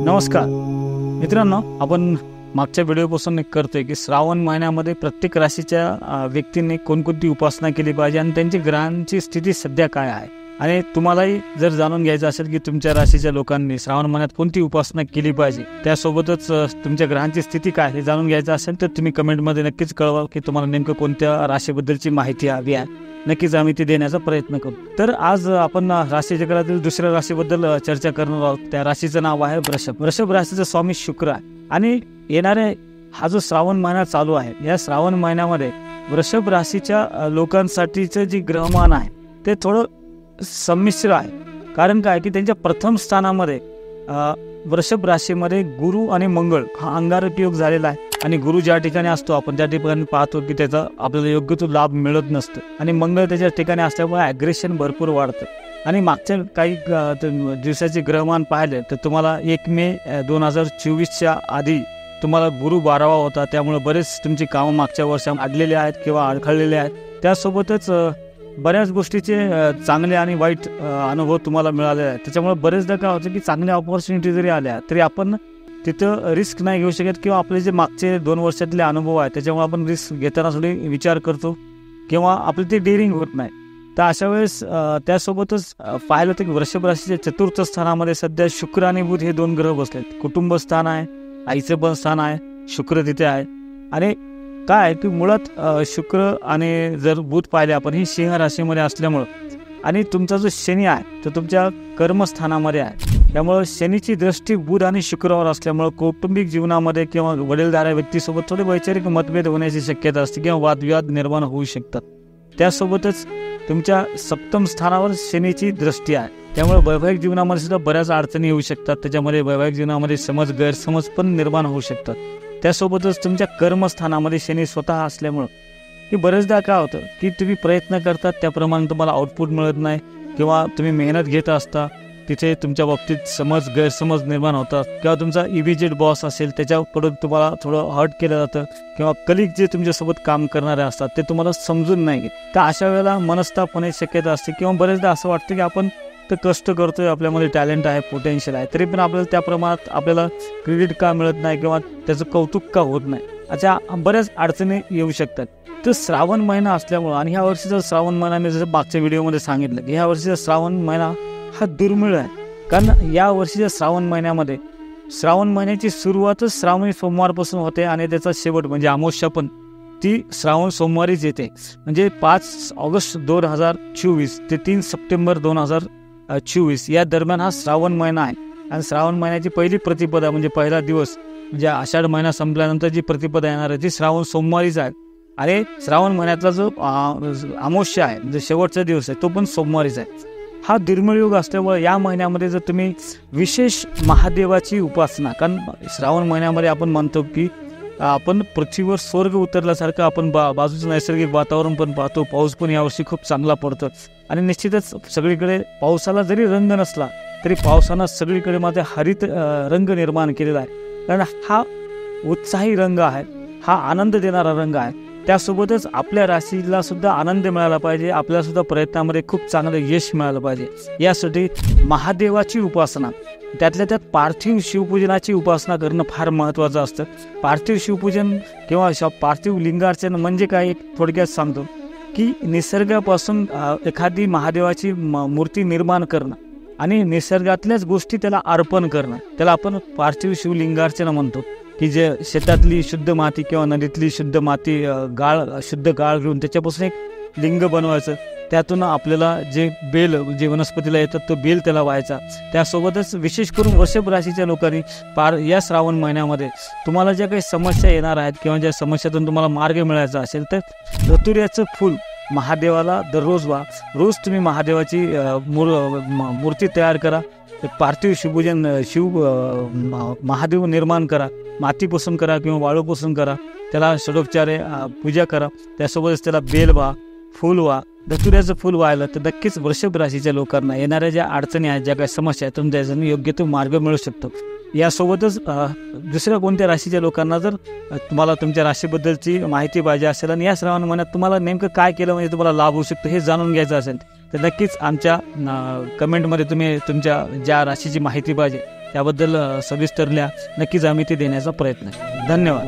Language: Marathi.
नमस्कार मित्रांनो, आपण मागच्या व्हिडिओपासून करतोय की श्रावण महिन्यामध्ये प्रत्येक राशीच्या व्यक्तींनी कोणकोणती उपासना केली पाहिजे आणि त्यांची ग्रहांची स्थिती सध्या काय आहे. आणि तुम्हालाही जर जाणून घ्यायचं असेल की तुमच्या राशीच्या लोकांनी श्रावण महिन्यात कोणती उपासना केली पाहिजे, त्यासोबतच तुमच्या ग्रहांची स्थिती काय हे जाणून घ्यायचं असेल तर तुम्ही कमेंटमध्ये नक्कीच कळवा की तुम्हाला नेमकं कोणत्या राशीबद्दलची माहिती हवी आहे. नक्कीच आम्ही ती देण्याचा प्रयत्न करू. तर आज आपण राशीचक्रातील दुसऱ्या राशीबद्दल चर्चा करणार आहोत. त्या राशीचं नाव आहे वृषभ. वृषभ राशीचा स्वामी शुक्र आहे आणि येणाऱ्या हा जो श्रावण महिना चालू आहे, या श्रावण महिन्यामध्ये वृषभ राशीच्या लोकांसाठीचं जे ग्रहमान आहे ते थोडं संमिश्र आहे. कारण काय की त्यांच्या प्रथम स्थानामध्ये वृषभ राशीमध्ये गुरु आणि मंगळ हा अंगारक योग झालेला आहे. आणि गुरु ज्या ठिकाणी असतो आपण त्या ठिकाणी पाहतो की त्याचा आपल्याला योग्य तो लाभ मिळत नसतो. आणि मंगळ त्याच्या ठिकाणी असल्यामुळे ॲग्रेशन भरपूर वाढतं. आणि मागच्या काही दिवसाचे ग्रहमान पाहिले तर तुम्हाला 1 मे 2024च्या आधी तुम्हाला गुरु 12वा होता. त्यामुळे बरेच तुमची कामं मागच्या वर्षात अडलेले आहेत किंवा अडखळलेले आहेत. त्यासोबतच बऱ्याच गोष्टीचे चांगले आणि वाईट अनुभव तुम्हाला मिळाले आहेत. त्याच्यामुळे बरेचदा काय होतं की चांगल्या ऑपॉर्च्युनिटी जरी आल्या तरी आपण तिथं रिस्क नाही घेऊ शकत किंवा आपले जे मागचे 2 वर्षातले अनुभव आहेत त्याच्यामुळे आपण रिस्क घेताना थोडी विचार करतो किंवा आपली ते डेअरिंग होत नाही. तर अशा वेळेस त्यासोबतच पाहिलं तर की वृषभ राशीच्या चतुर्थ स्थानामध्ये सध्या शुक्र आणि बुध हे 2 ग्रह बसलेत. कुटुंब स्थान आहे, आईचं पण स्थान आहे, शुक्र तिथे आहे. आणि काय की मुळात शुक्र आणि जर बुध पाहिले आपण ही सिंह राशीमध्ये असल्यामुळं आणि तुमचा जो शनी आहे तो तुमच्या कर्मस्थानामध्ये आहे. त्यामुळं शनीची दृष्टी बुध आणि शुक्रवार असल्यामुळं कौटुंबिक जीवनामध्ये किंवा वडीलधाऱ्या व्यक्तीसोबत थोडे वैचारिक मतभेद होण्याची शक्यता असते किंवा वादविवाद निर्माण होऊ शकतात. त्यासोबतच तुमच्या सप्तम स्थानावर शनीची दृष्टी आहे. त्यामुळे वैवाहिक जीवनामध्ये सुद्धा बऱ्याच अडचणी येऊ शकतात. त्याच्यामध्ये वैवाहिक जीवनामध्ये गैरसमज पण निर्माण होऊ शकतात. त्यासोबतच तुमच्या कर्मस्थानामध्ये शनी स्वतः असल्यामुळं की बरेचदा काय होतं की तुम्ही प्रयत्न करतात त्याप्रमाणे तुम्हाला आउटपुट मिळत नाही किंवा तुम्ही मेहनत घेत असता तिथे तुमच्या बाबतीत गैरसमज निर्माण होतात किंवा तुमचा इमिजिएट बॉस असेल त्याच्याकडून तुम्हाला थोडं हर्ट केलं जातं किंवा कलिग जे तुमच्यासोबत काम करणारे असतात ते तुम्हाला समजून नाही घेत. तर अशा वेळेला मनस्ताप होण्याची शक्यता असते किंवा बरेचदा असं वाटतं की आपण तर कष्ट करतोय, आपल्यामध्ये टॅलेंट आहे, पोटेन्शियल आहे, तरी पण आपल्याला त्या प्रमाणात आपल्याला क्रेडिट का मिळत नाही किंवा त्याचं कौतुक का होत नाही, अशा बऱ्याच अडचणी येऊ शकतात. तर श्रावण महिना असल्यामुळं आणि ह्या वर्षीचा श्रावण महिना मी जसं मागच्या व्हिडिओमध्ये सांगितलं की ह्या वर्षीचा श्रावण महिना हा दुर्मिळ आहे. कारण या वर्षीच्या श्रावण महिन्यामध्ये श्रावण महिन्याची सुरुवातच श्रावणी सोमवारपासून होते आणि त्याचा शेवट म्हणजे अमावस्या पण ती श्रावण सोमवारीच येते. म्हणजे 5 ऑगस्ट 2024 ते 3 सप्टेंबर 2024 या दरम्यान हा श्रावण महिना आहे. आणि श्रावण महिन्याची पहिली प्रतिपदा म्हणजे पहिला दिवस म्हणजे आषाढ महिना संपल्यानंतर जी प्रतिपदा येणार आहे ती श्रावण सोमवारीच आहे. आणि श्रावण महिन्यातला जो अमावस्या आहे म्हणजे शेवटचा दिवस आहे तो पण सोमवारीच आहे. हा दुर्मिळ योग असल्यामुळे या महिन्यामध्ये जर तुम्ही विशेष महादेवाची उपासना, कारण श्रावण महिन्यामध्ये आपण म्हणतो की आपण पृथ्वीवर स्वर्ग उतरल्यासारखं आपण बाजूचं नैसर्गिक वातावरण पण पाहतो. पाऊस पण यावर्षी खूप चांगला पडतो आणि निश्चितच सगळीकडे पावसाला जरी रंग नसला तरी पावसानं सगळीकडे मात्र हरित रंग निर्माण केलेला आहे. कारण हा उत्साही रंग आहे, हा आनंद देणारा रंग आहे. त्यासोबतच आपल्या राशीला सुद्धा आनंद मिळाला पाहिजे, आपल्याला सुद्धा प्रयत्नामध्ये खूप चांगलं यश मिळालं पाहिजे. यासाठी महादेवाची उपासना, त्यातल्या त्यात पार्थिव शिवपूजनाची उपासना करणं फार महत्त्वाचं असतं. पार्थिव शिवपूजन किंवा पार्थिव लिंगार्चन म्हणजे काय, एक थोडक्यात सांगतो की निसर्गापासून एखादी महादेवाची मूर्ती निर्माण करणं आणि निसर्गातल्याच गोष्टी त्याला अर्पण करणं, त्याला आपण पार्थिव शिवलिंगार्चना म्हणतो. की जे शेतातली शुद्ध माती किंवा नदीतली शुद्ध माती शुद्ध गाळ घेऊन त्याच्यापासून एक लिंग बनवायचं, त्यातून आपल्याला जे बेल जे वनस्पतीला येतात तो बेल त्याला व्हायचा. त्यासोबतच विशेष करून वृषभ राशीच्या लोकांनी या श्रावण महिन्यामध्ये तुम्हाला ज्या काही समस्या येणार आहेत किंवा ज्या समस्यातून तुम्हाला मार्ग मिळायचा असेल तर धतुऱ्याचं फूल महादेवाला दररोज रोज तुम्ही महादेवाची मूर्ती तयार करा. पार्थिव शिवपूजन महादेव निर्माण करा, मातीपासून करा किंवा वाळूपासून करा, त्याला षडोपचारे पूजा करा. त्यासोबतच त्याला बेल फूल धतुऱ्याचं फूल व्हायला तर नक्कीच वृषभ राशीच्या लोकांना येणाऱ्या ज्या अडचणी आहेत, ज्या काही समस्या आहेत त्याच्याने योग्य तो मार्ग मिळू शकतो. यासोबतच दुसऱ्या कोणत्या राशीच्या लोकांना जर तुम्हाला तुमच्या राशीबद्दलची माहिती पाहिजे असेल आणि या श्रावण महिन्यात तुम्हाला नेमकं काय केलं म्हणजे तुम्हाला लाभ होऊ शकतो हे जाणून घ्यायचं असेल तर नक्कीच आमच्या कमेंटमध्ये तुम्ही तुमच्या ज्या राशीची माहिती पाहिजे त्याबद्दल सविस्तर लिहा. नक्कीच आम्ही ते देण्याचा प्रयत्न करू. धन्यवाद.